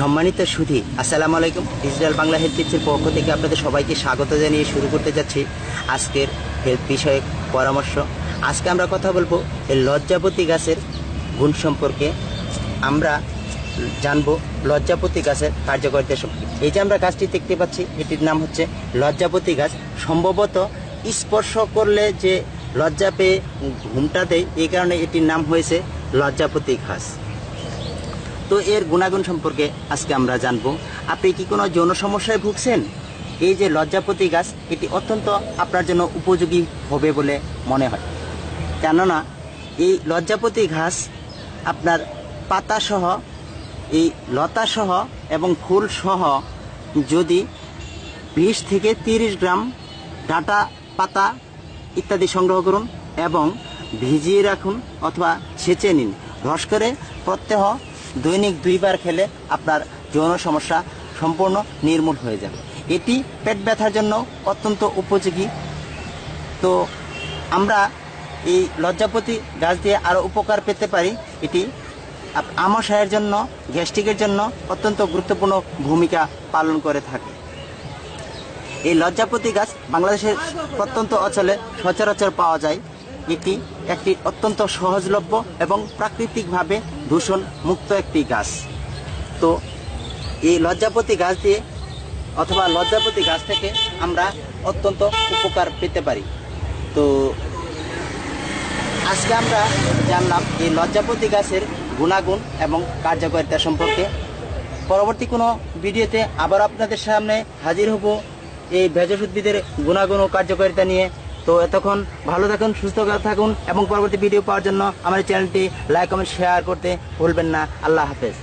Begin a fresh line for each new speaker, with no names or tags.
সম্মানিত সুধী, আসসালামু আলাইকুম। ডিজিটাল বাংলা হেলথ টিপসের পক্ষ থেকে আপনাদের সবাইকে স্বাগত জানিয়ে শুরু করতে যাচ্ছি আজকের হেলথ বিষয়ক পরামর্শ। আজকে আমরা কথা বলবো এই লজ্জাপতি গাছের গুণ সম্পর্কে। আমরা জানবো লজ্জাপতি গাছের কার্যকারিতা সম্পর্কে। এই যে আমরা গাছটি দেখতে পাচ্ছি, এটির নাম হচ্ছে লজ্জাপতি গাছ। সম্ভবত স্পর্শ করলে যে লজ্জা পেয়ে ঘুমটা দেয়, এই কারণে এটির নাম হয়েছে লজ্জাপতি গাছ। তো এর গুণাগুণ সম্পর্কে আজকে আমরা জানবো। আপনি কি কোনো যৌন সমস্যায় ভুগছেন? এই যে লজ্জাপতি গাছ, এটি অত্যন্ত আপনার জন্য উপযোগী হবে বলে মনে হয়। কেননা এই লজ্জাপতি ঘাস আপনার পাতাসহ, এই লতাসহ এবং ফুলসহ যদি 20 থেকে 30 গ্রাম ডাঁটা, পাতা ইত্যাদি সংগ্রহ করুন এবং ভিজিয়ে রাখুন অথবা ছেঁচে নিন। রস করে প্রত্যহ দৈনিক 2 বার খেলে আপনার যৌন সমস্যা সম্পূর্ণ নির্মূল হয়ে যাবে। এটি পেট ব্যথার জন্য অত্যন্ত উপযোগী। তো আমরা এই লজ্জাপতি গাছ দিয়ে আরও উপকার পেতে পারি। এটি আমাশয়ের জন্য, গ্যাস্ট্রিকের জন্য অত্যন্ত গুরুত্বপূর্ণ ভূমিকা পালন করে থাকে। এই লজ্জাপতি গাছ বাংলাদেশের প্রত্যন্ত অঞ্চলে সচরাচর পাওয়া যায়। এটি একটি অত্যন্ত সহজলভ্য এবং প্রাকৃতিকভাবে দূষণ মুক্ত একটি গাছ। তো এই লজ্জাপতি গাছ দিয়ে অথবা লজ্জাপতি গাছ থেকে আমরা অত্যন্ত উপকার পেতে পারি। তো আজকে আমরা জানলাম এই লজ্জাপতি গাছের গুণাগুণ এবং কার্যকারিতা সম্পর্কে। পরবর্তী কোনো ভিডিওতে আবার আপনাদের সামনে হাজির হব এই ভেষজ উদ্ভিদের গুণাগুণ ও কার্যকারিতা নিয়ে। তো এতক্ষণ ভালো থাকুন, সুস্থ থাকুন এবং পরবর্তী ভিডিও পাওয়ার জন্য আমার চ্যানেলটি লাইক, কমেন্ট, শেয়ার করতে ভুলবেন না। আল্লাহ হাফেজ।